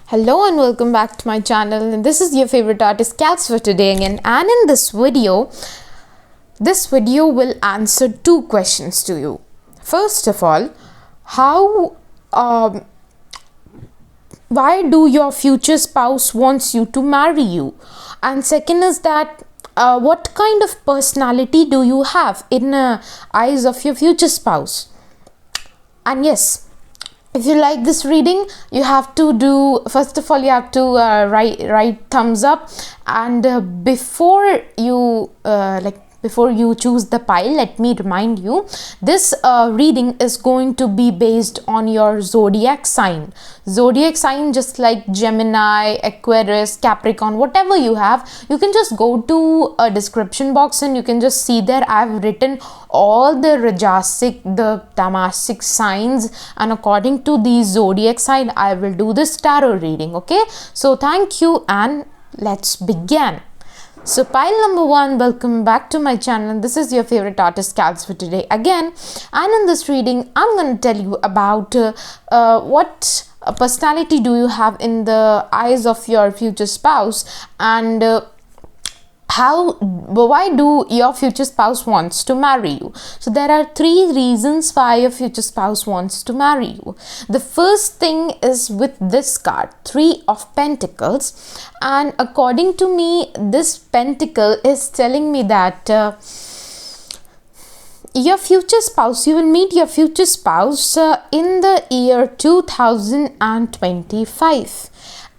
Hello and welcome back to my channel, and this is your favorite artist Cats for today again. And in this video will answer two questions to you. First of all, why do your future spouse wants you to marry you? And second is that what kind of personality do you have in eyes of your future spouse? And yes, if you like this reading, you have to do, first of all, you have to write thumbs up. And before you choose the pile, let me remind you, this reading is going to be based on your zodiac sign. Zodiac sign, just like Gemini, Aquarius, Capricorn, whatever you have, you can just go to a description box and you can just see there I've written all the Rajasic, the Tamasic signs, and according to the zodiac sign, I will do this tarot reading. Okay, so thank you and let's begin. So pile number one, welcome back to my channel. This is your favorite artist Cats for today again, and in this reading I'm going to tell you about what personality do you have in the eyes of your future spouse, and why do your future spouse wants to marry you. So there are three reasons why your future spouse wants to marry you. The first thing is with this card, Three of Pentacles, and according to me, this pentacle is telling me that your future spouse, you will meet your future spouse in the year 2025.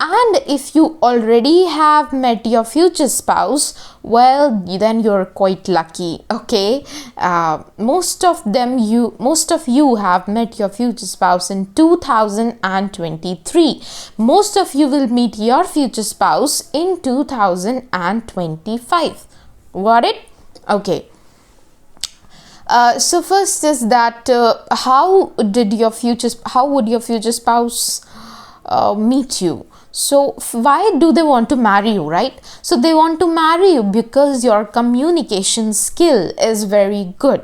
And if you already have met your future spouse, well, then you're quite lucky. Okay, most of you have met your future spouse in 2023. Most of you will meet your future spouse in 2025. Got it? Okay. So first is that how would your future spouse meet you? So why do they want to marry you, right? So they want to marry you because your communication skill is very good.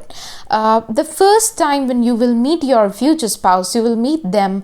The first time when you will meet your future spouse, you will meet them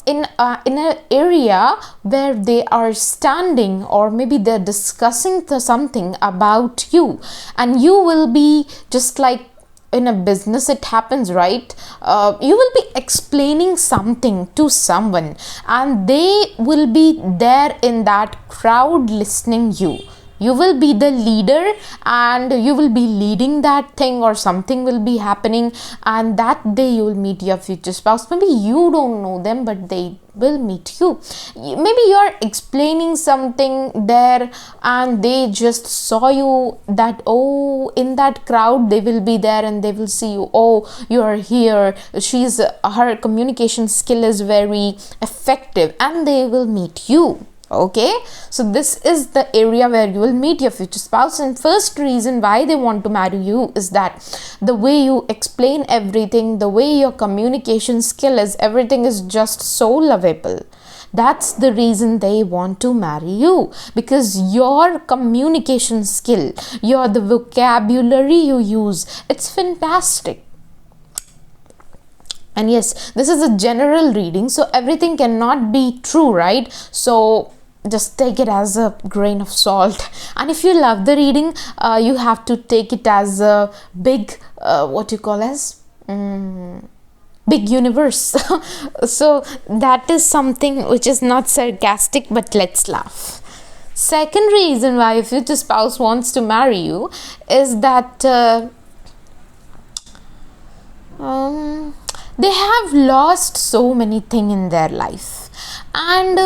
in an area where they are standing, or maybe they're discussing something about you, and you will be just like, in a business it happens, right? You will be explaining something to someone and they will be there in that crowd listening you. You will be the leader and you will be leading that thing, or something will be happening, and that day you will meet your future spouse. Maybe you don't know them, but they will meet you. Maybe you're explaining something there and they just saw you, that in that crowd they will be there and they will see you. You are here. Her communication skill is very effective, and they will meet you. Okay, so this is the area where you will meet your future spouse. And first reason why they want to marry you is that the way you explain everything, the way your communication skill is, everything is just so lovable. That's the reason they want to marry you, because your communication skill, the vocabulary you use, it's fantastic. And yes, this is a general reading, so everything cannot be true, right? So just take it as a grain of salt. And if you love the reading, you have to take it as a big big universe. So that is something which is not sarcastic, but let's laugh. Second reason why your future spouse wants to marry you is that they have lost so many things in their life, and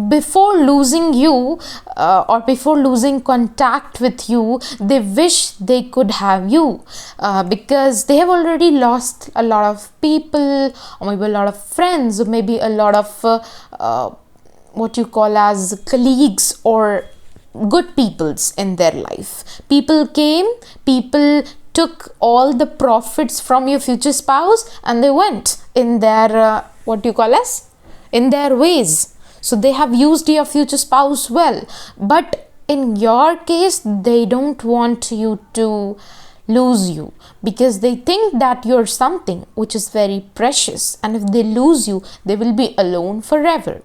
before losing you, or before losing contact with you, they wish they could have you, because they have already lost a lot of people, or maybe a lot of friends, or maybe a lot of colleagues or good peoples in their life. People came, people took all the profits from your future spouse, and they went in their in their ways. So they have used your future spouse well, but in your case they don't want you to lose you, because they think that you're something which is very precious, and if they lose you, they will be alone forever.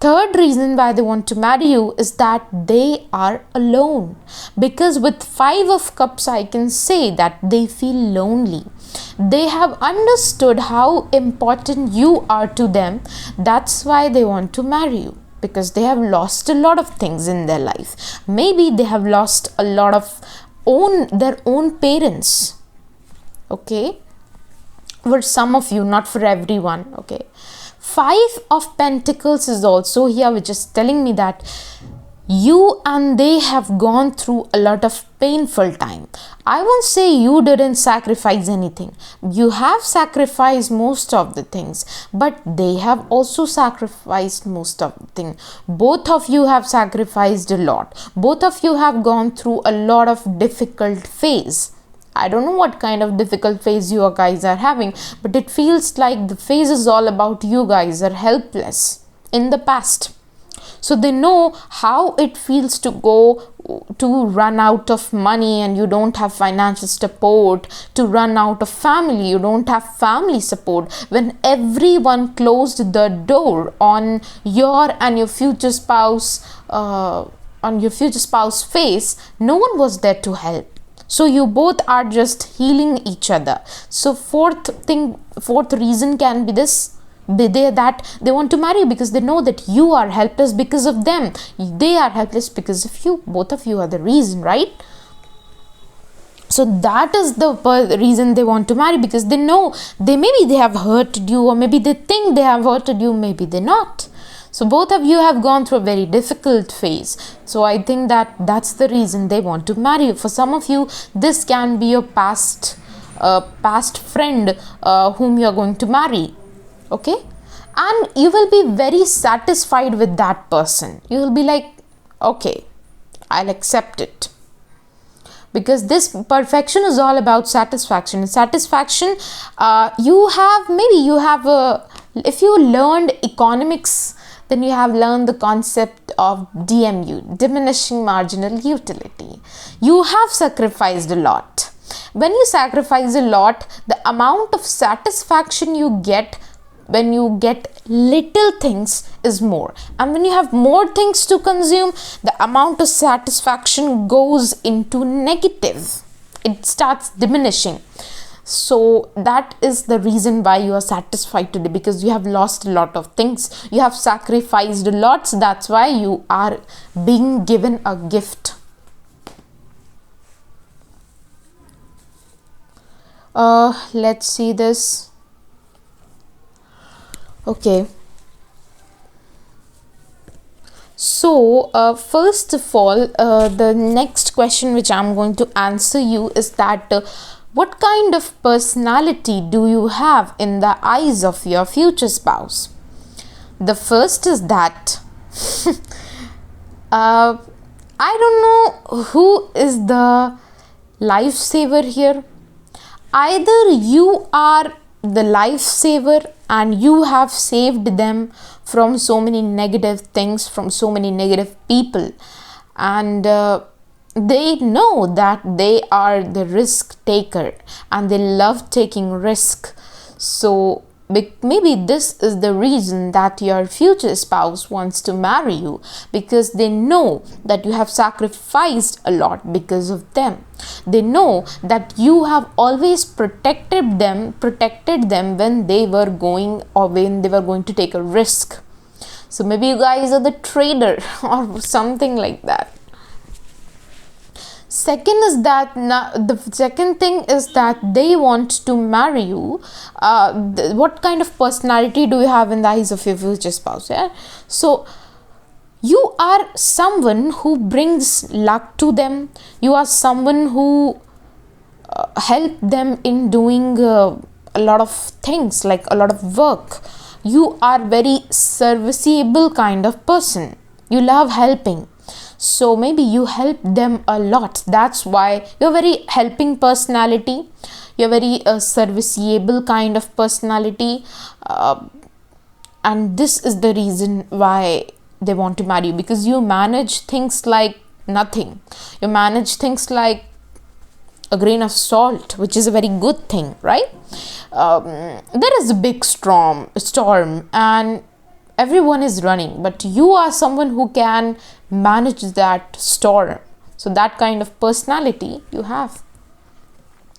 third reason why they want to marry you is that they are alone. Because with 5 of Cups, I can say that they feel lonely. They have understood how important you are to them. That's why they want to marry you. Because they have lost a lot of things in their life. Maybe they have lost a lot of their own parents. Okay. For some of you, not for everyone. Okay. 5 of Pentacles is also here, which is telling me that you and they have gone through a lot of painful time. I won't say you didn't sacrifice anything. You have sacrificed most of the things, but they have also sacrificed most of the things. Both of you have sacrificed a lot. Both of you have gone through a lot of difficult phase. I don't know what kind of difficult phase you guys are having, but it feels like the phase is all about you guys are helpless in the past. So they know how it feels to run out of money and you don't have financial support, to run out of family, you don't have family support. When everyone closed the door on your and your future spouse, face, no one was there to help. So you both are just healing each other. So fourth reason can be this. That they want to marry you because they know that you are helpless because of them. They are helpless because of you. Both of you are the reason, right? So that is the reason they want to marry, because they know maybe they have hurted you, or maybe they think they have hurted you, maybe they're not. So both of you have gone through a very difficult phase. So I think that's the reason they want to marry you. For some of you, this can be your past friend whom you are going to marry. Okay? And you will be very satisfied with that person. You will be like, okay, I'll accept it. Because this perfection is all about satisfaction. And satisfaction, if you learned economics, then you have learned the concept of DMU, diminishing marginal utility. You have sacrificed a lot. When you sacrifice a lot, the amount of satisfaction you get when you get little things is more. And when you have more things to consume, the amount of satisfaction goes into negative. It starts diminishing. So that is the reason why you are satisfied today, because you have lost a lot of things. You have sacrificed a lot. So that's why you are being given a gift. Let's see this. Okay. So, first of all, the next question which I'm going to answer you is that what kind of personality do you have in the eyes of your future spouse? The first is that I don't know who is the lifesaver here. Either you are the lifesaver and you have saved them from so many negative things, from so many negative people, and they know that they are the risk taker and they love taking risk. So maybe this is the reason that your future spouse wants to marry you, because they know that you have sacrificed a lot because of them. They know that you have always protected them when they were going to take a risk. So maybe you guys are the trader or something like that. The second thing is that they want to marry you. What kind of personality do you have in the eyes of your future spouse? Yeah? So you are someone who brings luck to them. You are someone who help them in doing a lot of things, like a lot of work. You are very serviceable kind of person. You love helping. So maybe you help them a lot. That's why you're very helping personality. You're very serviceable kind of personality. And this is the reason why they want to marry you, because you manage things like nothing. You manage things like a grain of salt, which is a very good thing, right? There is a big storm and everyone is running, but you are someone who can manage that storm. So that kind of personality you have.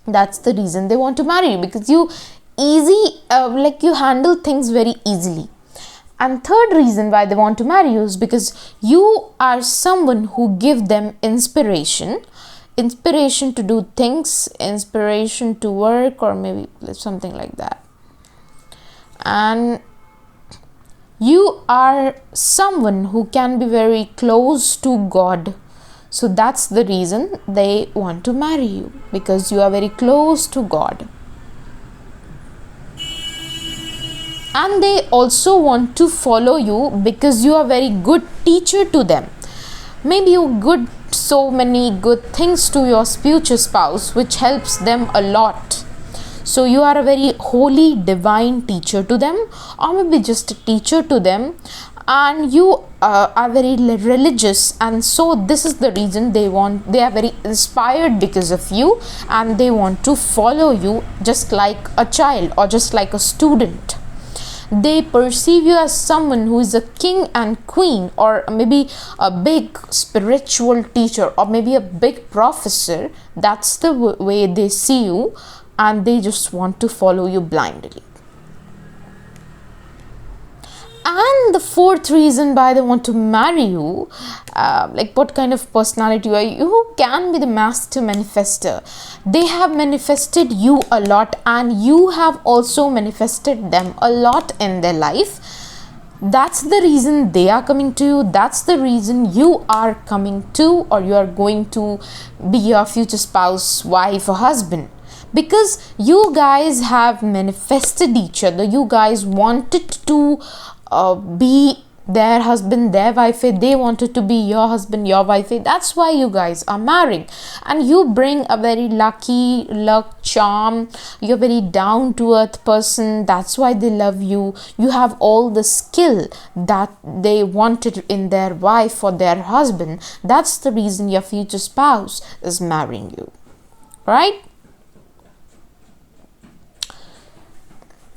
That's the reason they want to marry you, because you you handle things very easily. And third reason why they want to marry you is because you are someone who give them inspiration to do things, inspiration to work, or maybe something like that. And you are someone who can be very close to God. So that's the reason they want to marry you, because you are very close to God. And they also want to follow you because you are very good teacher to them. Maybe you good so many good things to your future spouse, which helps them a lot. So you are a very holy, divine teacher to them, or maybe just a teacher to them, and you are very religious, and so this is the reason they are very inspired because of you, and they want to follow you just like a child or just like a student. They perceive you as someone who is a king and queen, or maybe a big spiritual teacher, or maybe a big professor. That's the way they see you, and they just want to follow you blindly. And the fourth reason why they want to marry you, what kind of personality you are, you can be the master manifester. They have manifested you a lot, and you have also manifested them a lot in their life. That's the reason they are coming to you. That's the reason you are coming to, or you are going to be your future spouse, wife, or husband. Because you guys have manifested each other. You guys wanted to be their husband, their wife. They wanted to be your husband, your wife. That's why you guys are marrying. And you bring a very luck charm. You're very down to earth person. That's why they love you. You have all the skill that they wanted in their wife or their husband. That's the reason your future spouse is marrying you, right?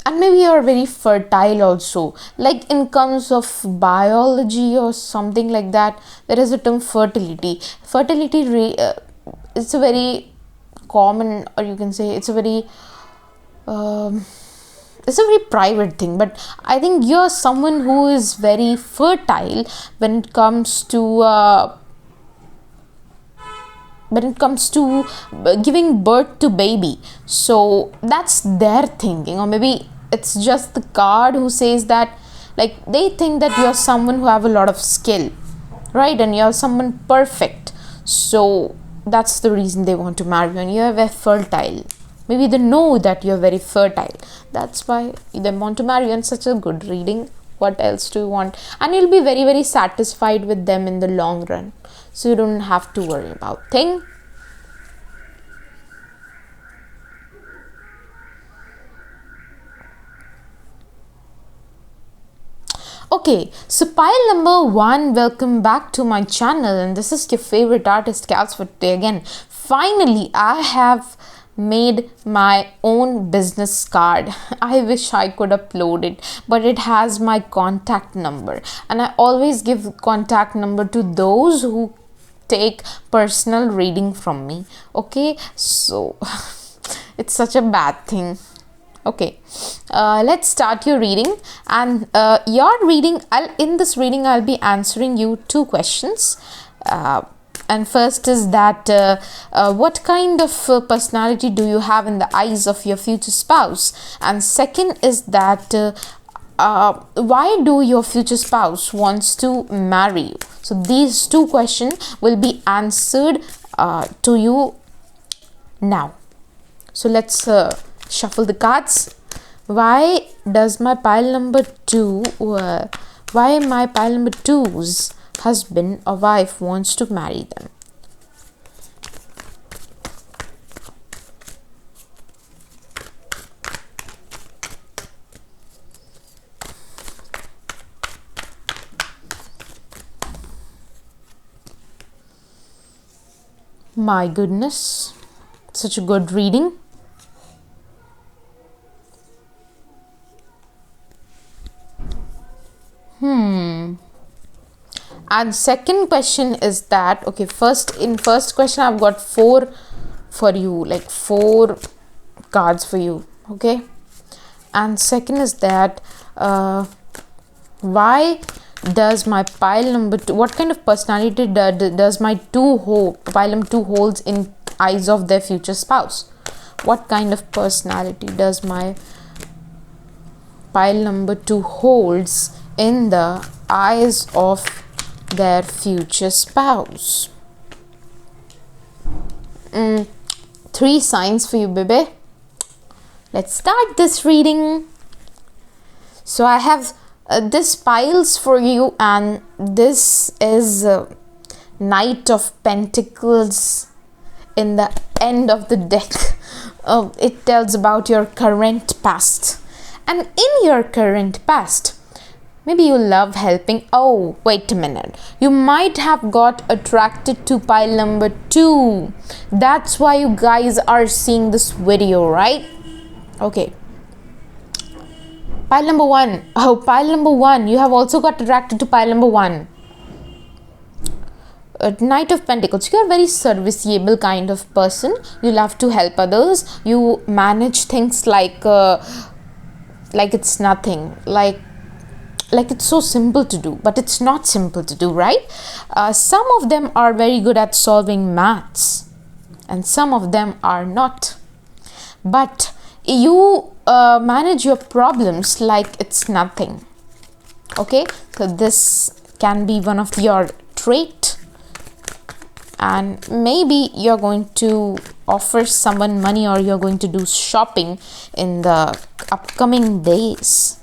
And maybe you're very fertile also, like in terms of biology or something like that. There is a term fertility. It's a very common, or you can say it's a very private thing, but I think you're someone who is very fertile when it comes to giving birth to baby. So that's their thinking, or maybe it's just the card who says that, like, they think that you're someone who have a lot of skill, right? And you're someone perfect. So that's the reason they want to marry you, and you're very fertile. Maybe they know that you're very fertile. That's why they want to marry you. And such a good reading. What else do you want? And you'll be very, very satisfied with them in the long run. So you don't have to worry about things. Okay, so pile number 1, welcome back to my channel, and this is your favorite artist, Kals, for today again. Finally, I have made my own business card. I wish I could upload it, but it has my contact number, and I always give contact number to those who take personal reading from me. Okay, so it's such a bad thing. Okay, let's start your reading. And in this reading I'll be answering you 2 questions. And first is that what kind of personality do you have in the eyes of your future spouse? And second is that why do your future spouse wants to marry you? So these 2 questions will be answered to you now. So let's shuffle the cards. Why my pile number 2's husband or wife wants to marry them? My goodness, such a good reading. And second question is that, okay, first question I've got 4 for you, like 4 cards for you, okay. And second is that why does my pile number 2, what kind of personality does my pile number 2 holds in eyes of their future spouse? What kind of personality does my pile number 2 holds in the eyes of their future spouse? 3 signs for you, baby. Let's start this reading. So I have this piles for you, and this is Knight of Pentacles in the end of the deck. It tells about your current past, and in your current past, maybe you love helping. Oh, wait a minute. You might have got attracted to pile number 2. That's why you guys are seeing this video, right? Okay. Pile number 1. Oh, pile number 1. You have also got attracted to pile number 1. Knight of Pentacles. You are a very serviceable kind of person. You love to help others. You manage things like it's nothing. Like it's so simple to do, but it's not simple to do, right? Some of them are very good at solving maths, and some of them are not. But you manage your problems like it's nothing. Okay, so this can be one of your trait, and maybe you're going to offer someone money, or you're going to do shopping in the upcoming days.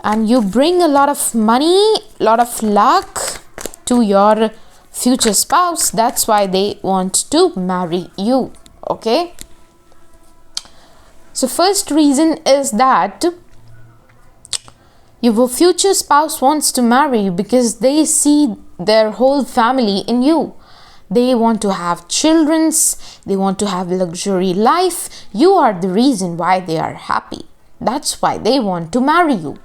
And you bring a lot of money, lot of luck to your future spouse. That's why they want to marry you. Okay. So first reason is that your future spouse wants to marry you because they see their whole family in you. They want to have children. They want to have luxury life. You are the reason why they are happy. That's why they want to marry you.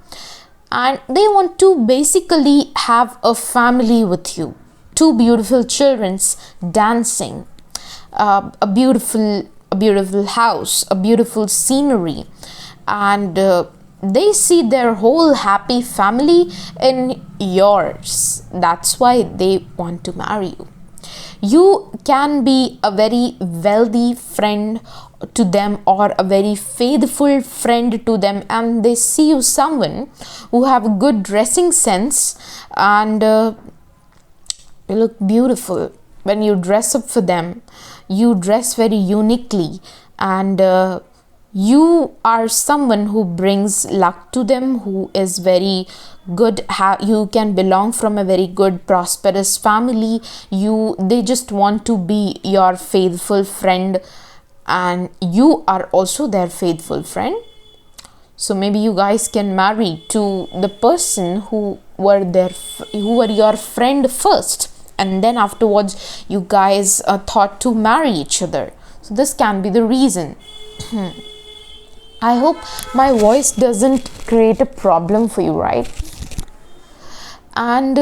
And they want to basically have a family with you. 2 beautiful children dancing, a beautiful house, a beautiful scenery, and they see their whole happy family in yours. That's why they want to marry you. You can be a very wealthy friend to them, or a very faithful friend to them, and they see you someone who have a good dressing sense, and you look beautiful. When you dress up for them, you dress very uniquely, and you are someone who brings luck to them, who is very good. You can belong from a very good prosperous family. They just want to be your faithful friend, and you are also their faithful friend. So maybe you guys can marry to the person who were your friend first, and then afterwards you guys thought to marry each other. So this can be the reason. I hope my voice doesn't create a problem for you, right? And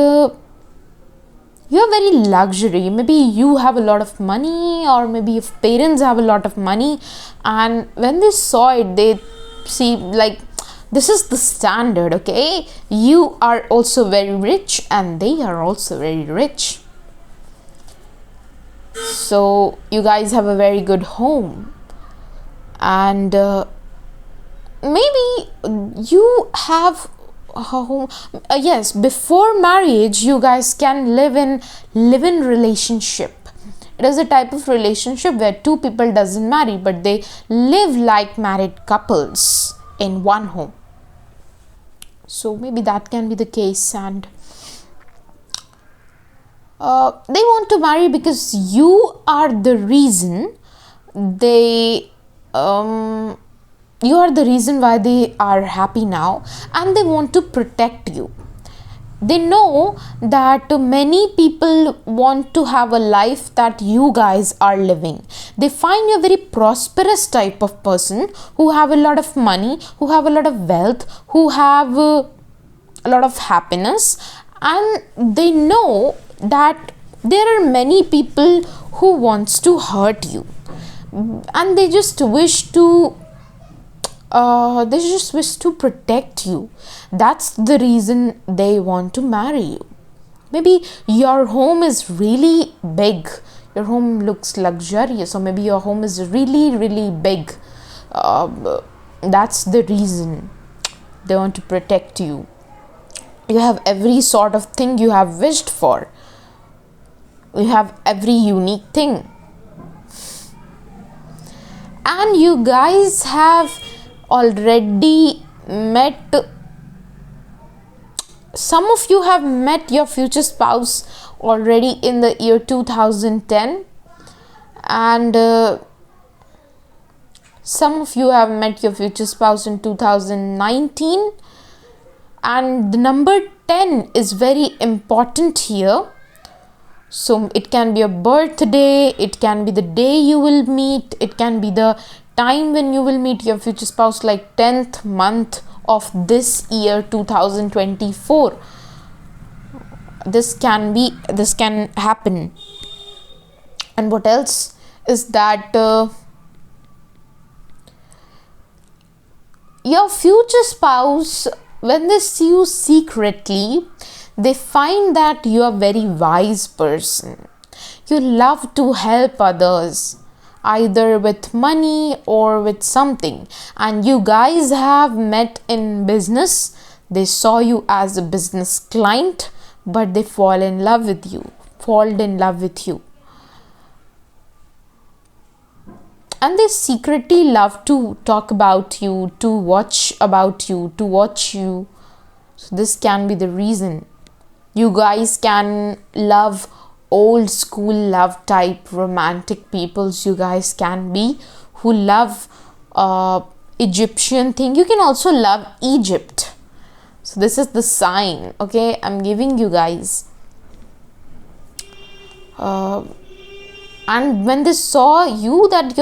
you are very luxury. Maybe you have a lot of money, or maybe if parents have a lot of money, and when they saw it, they see like this is the standard. Okay, you are also very rich, and they are also very rich. So you guys have a very good home, and maybe you have a home. Yes, before marriage you guys can live in live-in relationship. It is a type of relationship where 2 people doesn't marry, but they live like married couples in one home. So maybe that can be the case, and they want to marry because you are the reason you are the reason why they are happy now, and they want to protect you. They know that many people want to have a life that you guys are living. They find you a very prosperous type of person, who have a lot of money, who have a lot of wealth, who have a lot of happiness, and they know that there are many people who wants to hurt you, and they just wish to protect you. That's the reason they want to marry you. Maybe your home is really big, your home looks luxurious, or maybe your home is really, really big. That's the reason they want to protect you. You have every sort of thing you have wished for. You have every unique thing. And you guys have already met, some of you have met your future spouse already in the year 2010, and some of you have met your future spouse in 2019, and the number 10 is very important here. So it can be a birthday, it can be the day you will meet, it can be the time when you will meet your future spouse, like 10th month of this year 2024. This can happen. And what else is that your future spouse, when they see you secretly, they find that you are a very wise person. You love to help others, either with money or with something. And you guys have met in business. They saw you as a business client, but they fall in love with you. And they secretly love to talk about you, to watch you. So this can be the reason. You guys can love old school love type romantic peoples. You guys can be who love Egyptian thing. You can also love Egypt. So this is the sign, okay, I'm giving you guys. And when they saw you that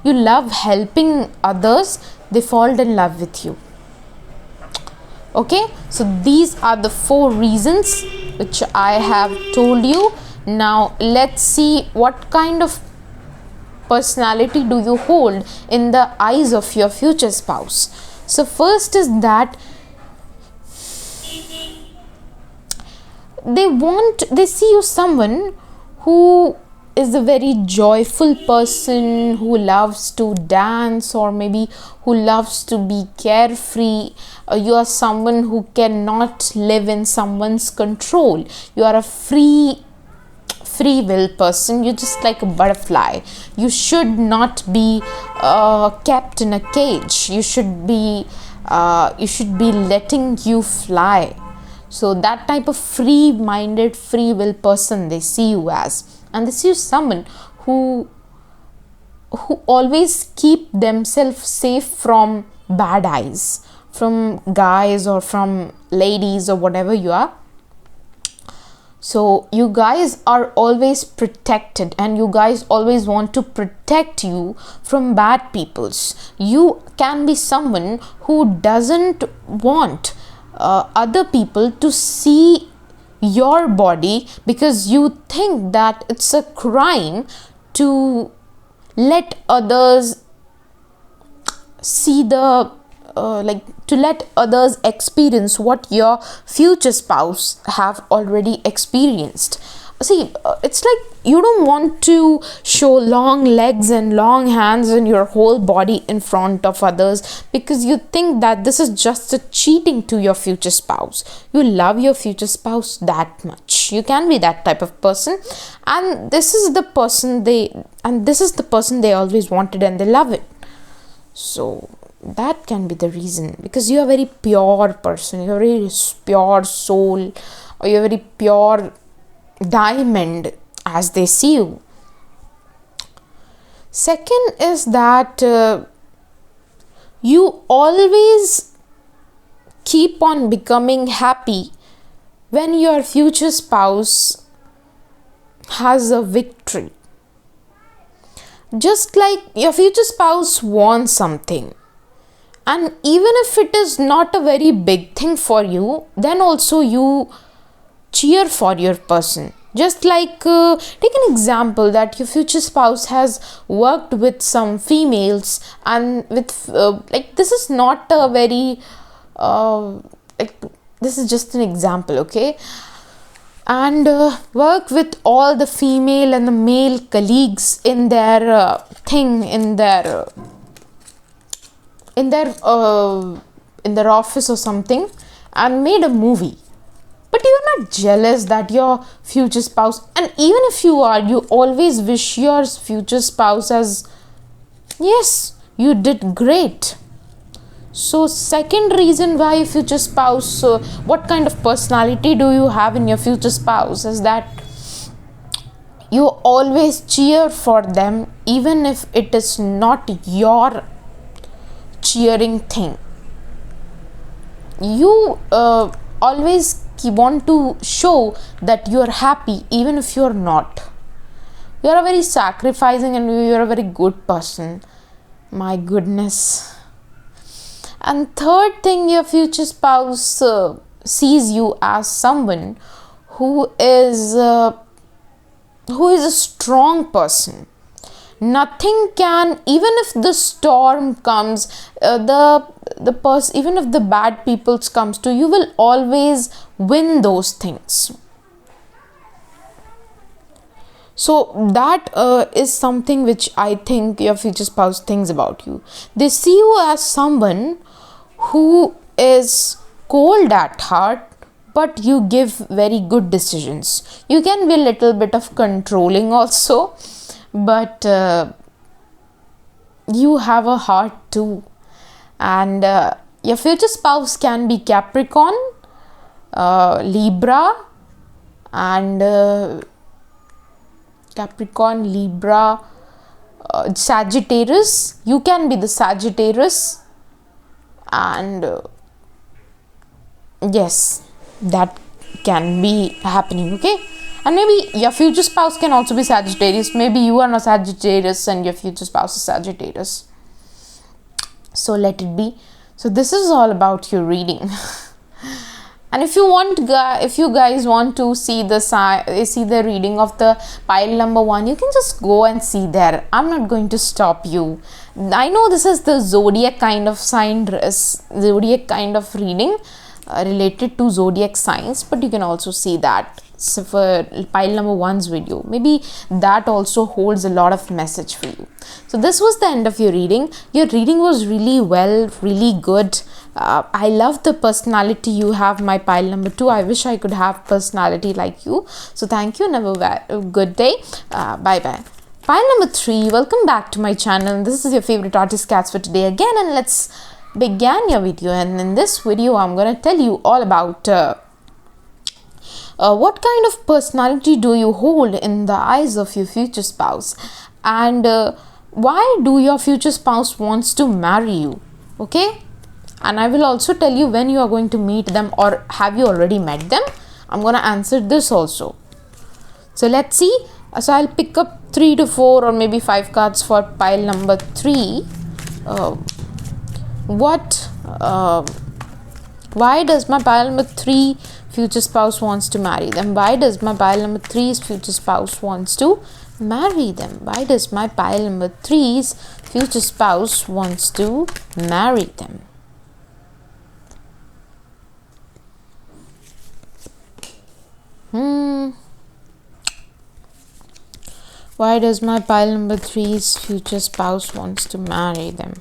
you love helping others, they fall in love with you. Okay, so these are the 4 reasons which I have told you. Now let's see what kind of personality do you hold in the eyes of your future spouse. So first is that they see you someone who is a very joyful person, who loves to dance, or maybe who loves to be carefree. You are someone who cannot live in someone's control. You are a free will person. You're just like a butterfly. You should not be kept in a cage. You should be letting you fly. So that type of free-minded, free will person they see you as. And they see you someone who always keep themselves safe from bad eyes, from guys or from ladies or whatever you are. So you guys are always protected, and you guys always want to protect you from bad peoples. You can be someone who doesn't want other people to see your body, because you think that it's a crime to let others see the to let others experience what your future spouse have already experienced. See, it's like you don't want to show long legs and long hands and your whole body in front of others, because you think that this is just a cheating to your future spouse. You love your future spouse that much. You can be that type of person, and this is the person they always wanted, and they love it. So that can be the reason, because you're a very pure person, you're a very pure soul, or you're a very pure diamond as they see you. Second is that you always keep on becoming happy when your future spouse has a victory. Just like your future spouse wants something, and even if it is not a very big thing for you, then also you cheer for your person. Just like take an example that your future spouse has worked with some females, and with like, this is not a very like, this is just an example, okay, and work with all the female and the male colleagues in their in their office or something, and made a movie. But you're not jealous that your future spouse, and even if you are, you always wish your future spouse as, yes, you did great. So second reason why future spouse, what kind of personality do you have in your future spouse, is that you always cheer for them even if it is not your cheering thing. You always want to show that you are happy even if you are not. You are a very sacrificing and you are a very good person. My goodness. And third thing, your future spouse sees you as someone who is a strong person. Nothing can, even if the storm comes, even if the bad people comes to you, will always win those things. So that is something which I think your future spouse thinks about you. They see you as someone who is cold at heart, but you give very good decisions. You can be a little bit of controlling also, but you have a heart too. And your future spouse can be Capricorn, Libra, and Capricorn, Libra, Sagittarius. You can be the Sagittarius, and yes, that can be happening, okay. And maybe your future spouse can also be Sagittarius. Maybe you are not Sagittarius and your future spouse is Sagittarius. So let it be. So this is all about your reading. And if you guys want to see the reading of the pile number 1, you can just go and see there. I'm not going to stop you. I know this is the zodiac kind of zodiac kind of reading related to zodiac signs, but you can also see that. So for pile number 1's video, maybe that also holds a lot of message for you. So this was the end of your reading. Your reading was really good. I love the personality you have, my pile number 2. I wish I could have personality like you. So thank you and have a good day. Bye bye. Pile number 3, welcome back to my channel. This is your favorite artist Cats for today again, and let's begin your video. And in this video I'm going to tell you all about what kind of personality do you hold in the eyes of your future spouse, and why do your future spouse wants to marry you, okay? And I will also tell you when you are going to meet them, or have you already met them. I'm going to answer this also. So let's see. So I'll pick up 3 to 4 or maybe 5 cards for pile number 3. Why does my pile number 3 future spouse wants to marry them? Why does my pile number 3's future spouse wants to marry them? Why does my pile number 3's future spouse wants to marry them? Why does my pile number 3's future spouse wants to marry them?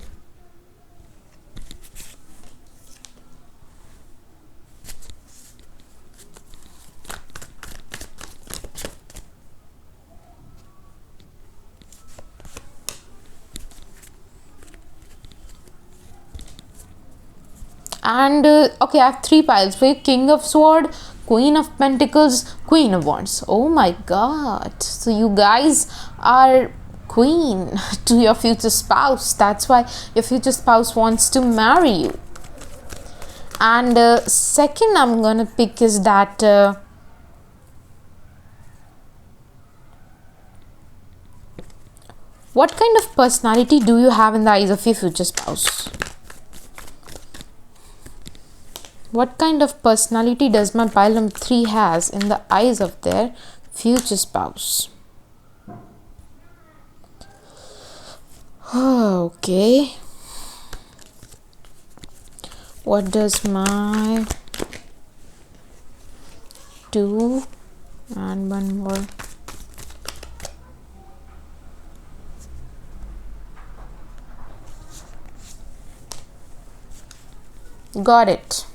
And okay, I have 3 piles for you. King of Sword, Queen of Pentacles, Queen of Wands. Oh my god. So you guys are queen to your future spouse. That's why your future spouse wants to marry you. And second I'm gonna pick is that what kind of personality do you have in the eyes of your future spouse? What kind of personality does my pile number 3 has in the eyes of their future spouse? Okay. What does my 2 and one more? Got it.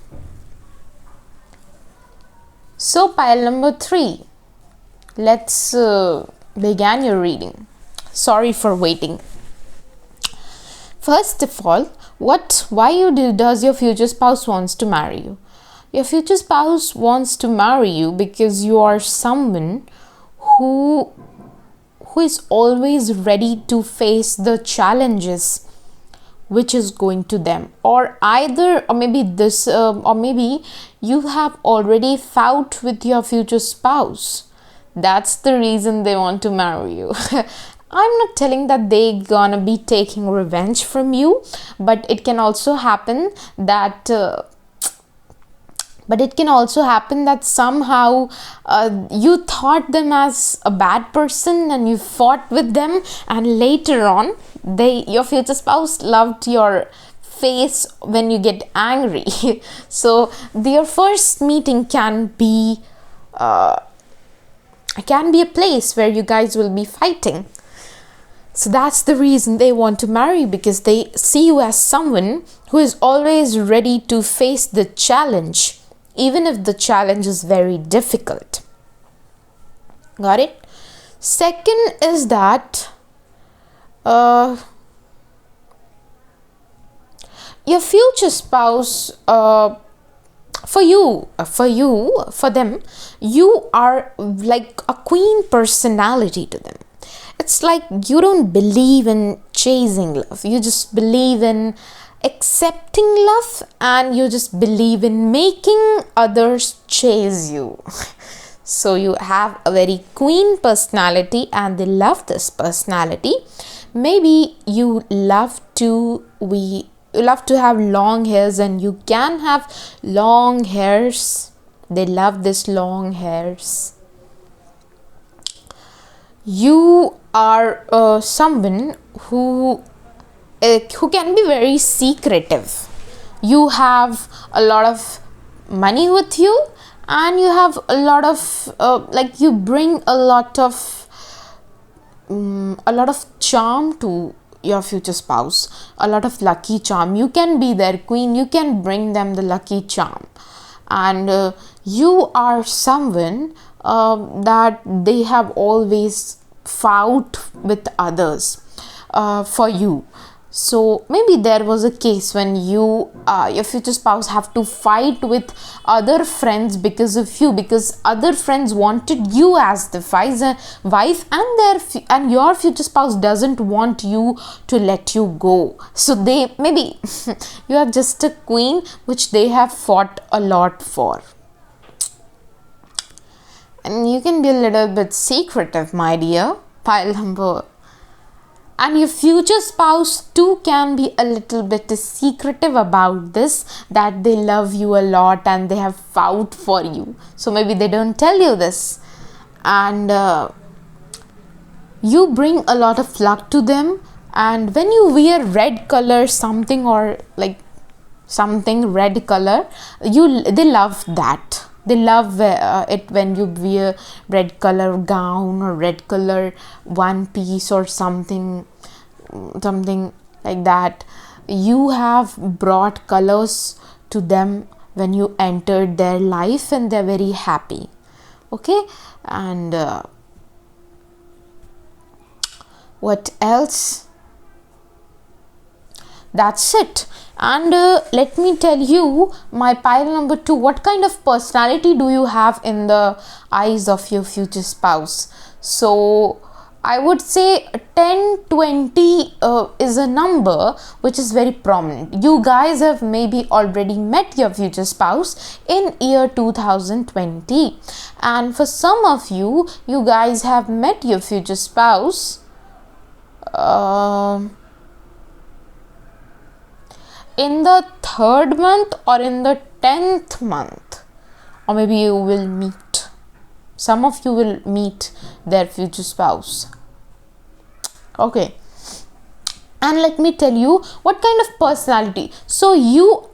So pile number 3, let's begin your reading. Sorry for waiting. First of all, does your future spouse wants to marry you? Your future spouse wants to marry you because you are someone who is always ready to face the challenges which is going to them, or maybe you have already fought with your future spouse. That's the reason they want to marry you. I'm not telling that they gonna be taking revenge from you, but it can also happen that somehow you thought them as a bad person and you fought with them, and later on your future spouse loved your face when you get angry. So their first meeting can be a place where you guys will be fighting. So that's the reason they want to marry, because they see you as someone who is always ready to face the challenge, even if the challenge is very difficult. Got it? Second is that your future spouse, for them, you are like a queen personality to them. It's like you don't believe in chasing love. You just believe in accepting love, and you just believe in making others chase you. So you have a very queen personality and they love this personality. Maybe you love to have long hairs, and you can have long hairs. They love this long hairs. You are someone who can be very secretive. You have a lot of money with you, and you have a lot of you bring a lot of charm to your future spouse, a lot of lucky charm. You can be their queen. You can bring them the lucky charm, and you are someone that they have always fought with others for you. So maybe there was a case when your future spouse have to fight with other friends because of you, because other friends wanted you as the wife, and your future spouse doesn't want you to let you go. So they maybe you are just a queen which they have fought a lot for. And you can be a little bit secretive, my dear, pile number. And your future spouse too can be a little bit secretive about this, that they love you a lot and they have fought for you. So maybe they don't tell you this. And you bring a lot of luck to them. And when you wear red color something, or like something red color, they love that. They love it when you wear red color gown or red color one piece or something like that. You have brought colors to them when you entered their life, and they're very happy. Okay, and what else? That's it. And let me tell you, my pile number 2, what kind of personality do you have in the eyes of your future spouse? So I would say 10-20 is a number which is very prominent. You guys have maybe already met your future spouse in year 2020, and for some of you, you guys have met your future spouse in the 3rd month or in the 10th month, or maybe you will meet, some of you will meet their future spouse. Okay, and let me tell you what kind of personality. So you